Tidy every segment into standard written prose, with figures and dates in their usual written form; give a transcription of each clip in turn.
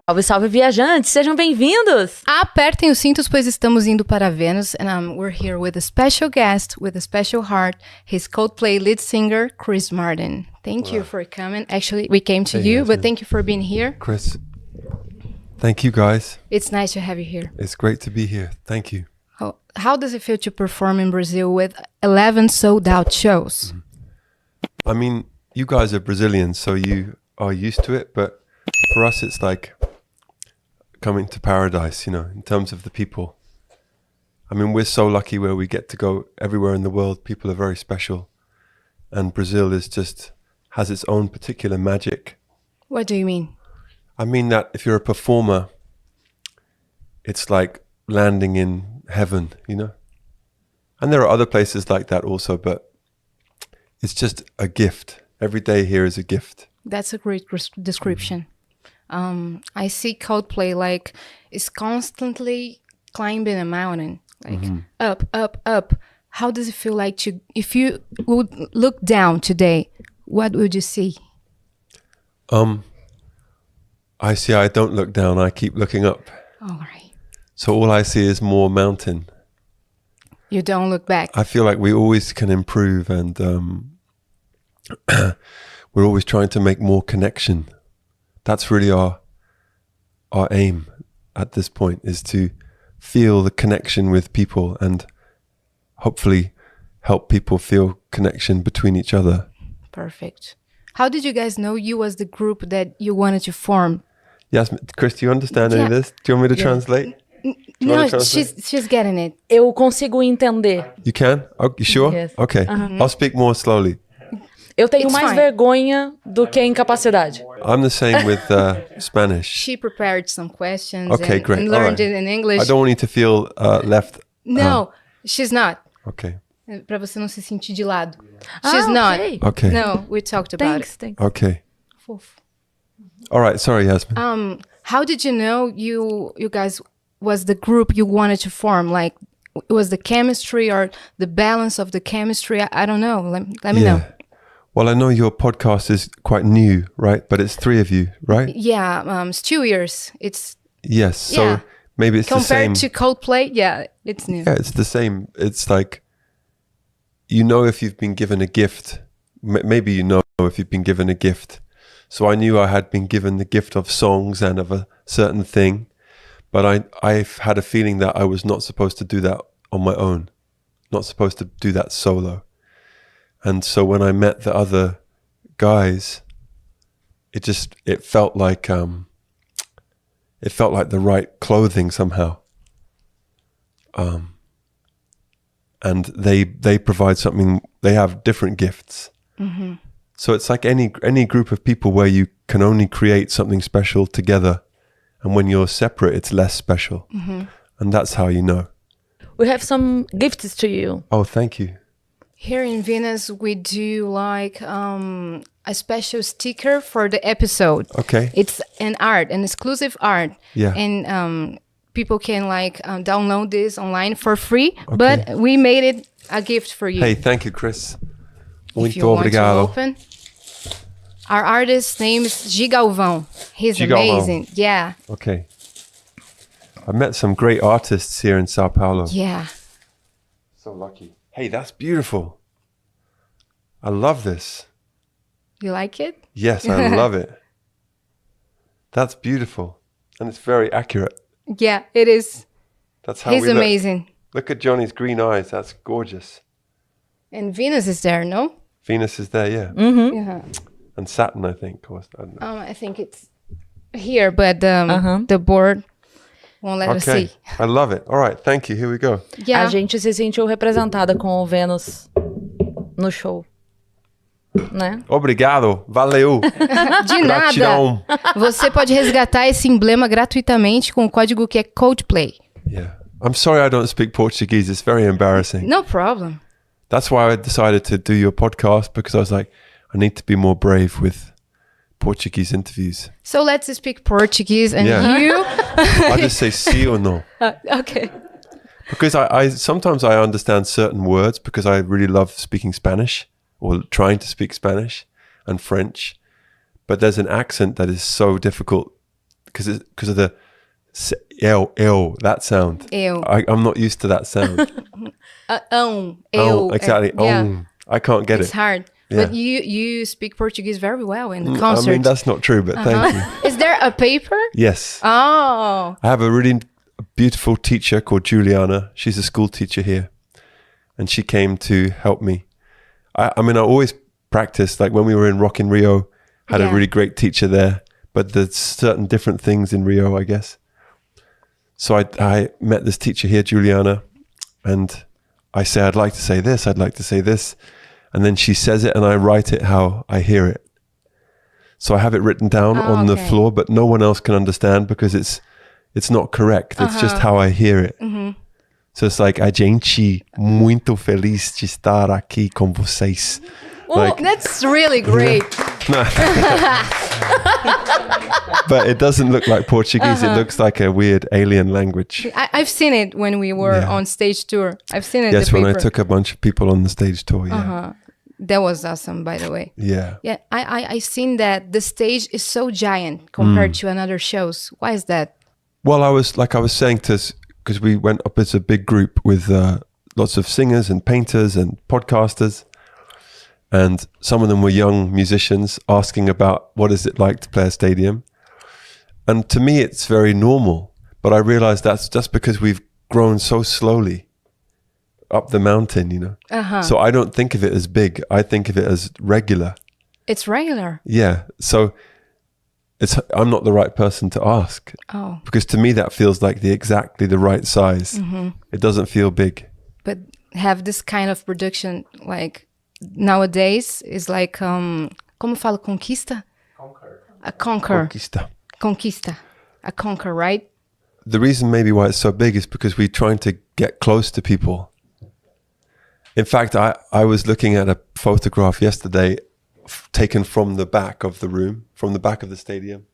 Salve, salve, viajantes! Sejam bem-vindos! Apertem os cintos, pois estamos indo para Vênus. And we're here with a special guest, with a special heart. He's COLDPLAY lead singer, Cris Martin. Thank you for coming. Actually, we came to you, but thank you for being here. Chris, thank you guys. It's nice to have you here. It's great to be here. Thank you. Oh, how does it feel to perform in Brazil with 11 sold-out shows? I mean, you guys are Brazilians, so you are used to it, but for us it's like coming to paradise, you know, in terms of the people. I mean, we're so lucky where we get to go everywhere in the world. People are very special, and Brazil is just has its own particular magic. What do you mean? I mean that if you're a performer, it's like landing in heaven, you know. And there are other places like that also, but it's just a gift. Every day here is a gift. That's a great description. I see COLDPLAY like it's constantly climbing a mountain, like up, up, up. How does it feel like to, if you would look down today, what would you see? I don't look down, I keep looking up. All right. So all I see is more mountain. You don't look back. I feel like we always can improve, and we're always trying to make more connection. That's really our aim at this point, is to feel the connection with people and hopefully help people feel connection between each other. Perfect. How did you guys know you was the group that you wanted to form? Yes, Chris, do you understand any of this? Do you want me to translate? No, she's getting it. Eu consigo entender. You can? Oh, you sure? Yes. Okay. I'll speak more slowly. Eu tenho It's mais fine. vergonha do que incapacidade. I'm the same with Spanish. She prepared some questions Okay, great. and All learned right. it in English. I don't want you to feel left. No, she's not. Okay. Pra você não se sentir de lado. She's not. Okay. Okay. No, we talked about Thanks. Okay. it. All right. Sorry, Yasmin. How did you know you guys was the group you wanted to form? Like, was the chemistry or the balance of the chemistry? I don't know. Let me know. Well, I know your podcast is quite new, right? But it's 3 of you, right? Yeah, it's 2 years. It's Yes. So Yeah. maybe it's the same. compared to COLDPLAY. Yeah, it's new. Yeah, it's the same. It's like, you know, if you've been given a gift, maybe you know if you've been given a gift. So I knew I had been given the gift of songs and of a certain thing, but I've had a feeling that I was not supposed to do that on my own, not supposed to do that solo. And so when I met the other guys, it felt like the right clothing somehow. And they provide something. They have different gifts. So it's like any group of people where you can only create something special together, and when you're separate, it's less special. And that's how you know. We have some gifts to you. Oh, thank you. Here in Venus, we do like a special sticker for the episode. Okay. It's an exclusive art. Yeah. And people can like download this online for free, but we made it a gift for you. Hey, thank you, Chris. If Muito you want to obrigado. open. Our artist's name is Gigalvão. He's Gigalvão. amazing. Yeah. Okay. I met some great artists here in Sao Paulo. Yeah. So lucky. Hey, that's beautiful. I love this. You like it? Yes, I love it. That's beautiful. And it's very accurate. Yeah, it is. That's how He's we look. amazing. Look at Johnny's green eyes. That's gorgeous. And Venus is there, no? Venus is there, yeah. Yeah. And Saturn, I think. Or, I don't know. I think it's here, but the board won't let us Okay. see. I love it. All right. Thank you. Here we go. Yeah. A gente se sentiu representada com o Vênus no show. Né? Obrigado. Valeu. De nada. Gratidão. Você pode resgatar esse emblema gratuitamente com o código que é COLDPLAY. Yeah. I'm sorry I don't speak Portuguese. It's very embarrassing. No problem. That's why I decided to do your podcast, because I was like, I need to be more brave with Portuguese interviews. So let's speak Portuguese and Yeah. you... I just say sí or no. Okay. Because I sometimes I understand certain words because I really love speaking Spanish or trying to speak Spanish and French. But there's an accent that is so difficult because of the ew, that sound. Ew. I'm not used to that sound. Ew. Exactly. Yeah. I can't get It's it. hard. Yeah. But you speak Portuguese very well in the I concert. mean, that's not true, but thank you. Is there a paper? Yes. Oh. I have a really beautiful teacher called Juliana. She's a school teacher here. And she came to help me. I mean, I always practiced, like when we were in Rock in Rio, had a really great teacher there. But there's certain different things in Rio, I guess. So I met this teacher here, Juliana, and I say, I'd like to say this, I'd like to say this. And then she says it and I write it how I hear it. So I have it written down on the floor, but no one else can understand because it's not correct. It's just how I hear it. So it's like, a gente muito feliz de estar aqui com vocês. Oh, like, that's really great. No. But it doesn't look like Portuguese. It looks like a weird alien language. I've seen it when we were on stage tour. I've seen it. Yes, when I took a bunch of people on the stage tour. Yeah. That was awesome, by the way. Yeah. Yeah, I seen that the stage is so giant compared to another shows. Why is that? Well, I was saying to us, because we went up as a big group with lots of singers and painters and podcasters. And some of them were young musicians asking about what is it like to play a stadium. And to me, it's very normal. But I realized that's just because we've grown so slowly up the mountain, you know. So I don't think of it as big. I think of it as regular. It's regular. Yeah. So I'm not the right person to ask. Oh. Because to me, that feels like exactly the right size. It doesn't feel big. But have this kind of production, like nowadays, is like, como fala conquista? A conquer. Conquista. A conquer, right? The reason maybe why it's so big is because we're trying to get close to people. In fact, I was looking at a photograph yesterday taken from the back of the room, from the back of the stadium.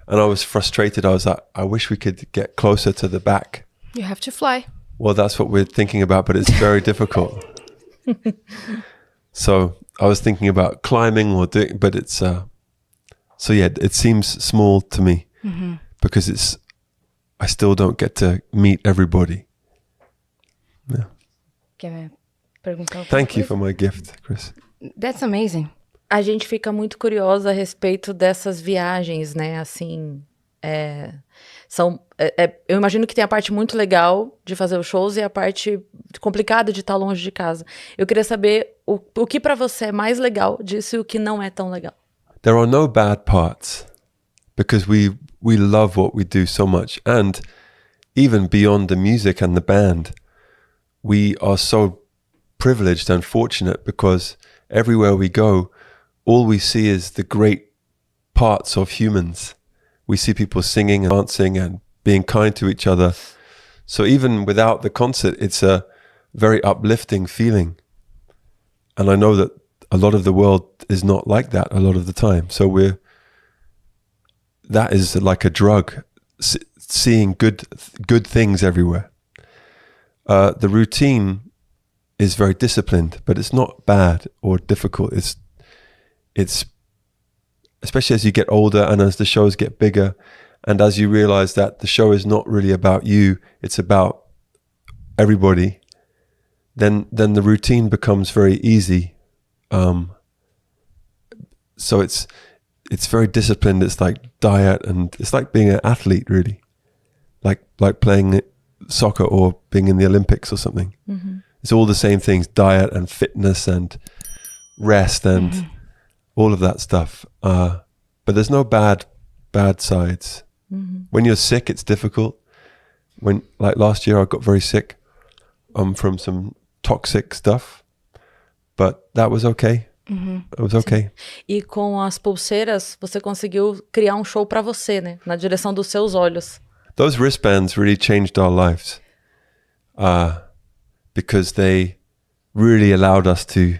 And I was frustrated. I was like, I wish we could get closer to the back. You have to fly. Well, that's what we're thinking about, but it's very difficult. So I was thinking about climbing or doing, but it's, so yeah, it seems small to me because I still don't get to meet everybody. Yeah. Thank you for my gift, Cris. That's amazing. A gente fica muito curiosa a respeito dessas viagens, né? Assim, eu imagino que tem a parte muito legal de fazer os shows e a parte complicada de estar longe de casa. Eu queria saber o que pra você é mais legal disso e o que não é tão legal. There are no bad parts because we love what we do so much. And even beyond the music and the band, we are so privileged and fortunate because everywhere we go, all we see is the great parts of humans. We see people singing and dancing and being kind to each other. So even without the concert, it's a very uplifting feeling. And I know that a lot of the world is not like that a lot of the time. So that is like a drug, seeing good things everywhere. The routine is very disciplined, but it's not bad or difficult. It's especially as you get older and as the shows get bigger and as you realize that the show is not really about you, it's about everybody, then the routine becomes very easy. So it's very disciplined. It's like diet and it's like being an athlete, really, like playing soccer or being in the Olympics or something. It's all the same things: diet and fitness and rest and all of that stuff. But there's no bad sides. When you're sick, it's difficult. Like last year, I got very sick from some toxic stuff, but that was okay. It was okay. E com as pulseiras, você conseguiu criar um show pra você, né? Na direção dos seus olhos. Those wristbands really changed our lives because they really allowed us to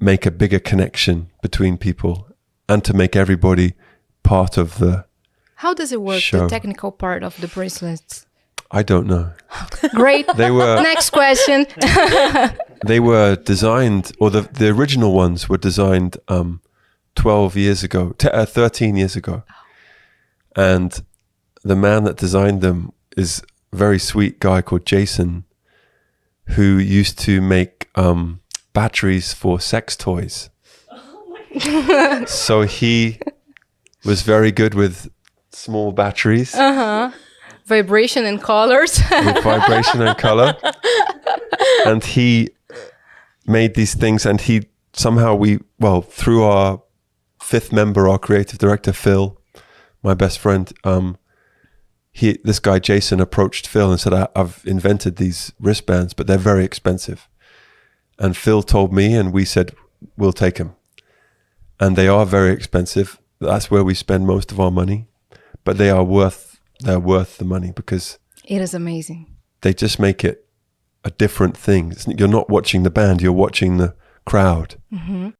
make a bigger connection between people and to make everybody part of the How does it work, show. the technical part of the bracelets? I don't know. Great. They were Next question. they were designed, or the original ones were designed 12 years ago, 13 years ago. And the man that designed them is a very sweet guy called Jason, who used to make batteries for sex toys. So he was very good with small batteries. Vibration and colors. With vibration and color. And he made these things, and he somehow through our fifth member, our creative director, Phil, my best friend, this guy Jason approached Phil and said, I've invented these wristbands, but they're very expensive. And Phil told me, and we said, we'll take them. And they are very expensive. That's where we spend most of our money, but they're worth the money, because it is amazing. They just make it a different thing. You're not watching the band, you're watching the crowd.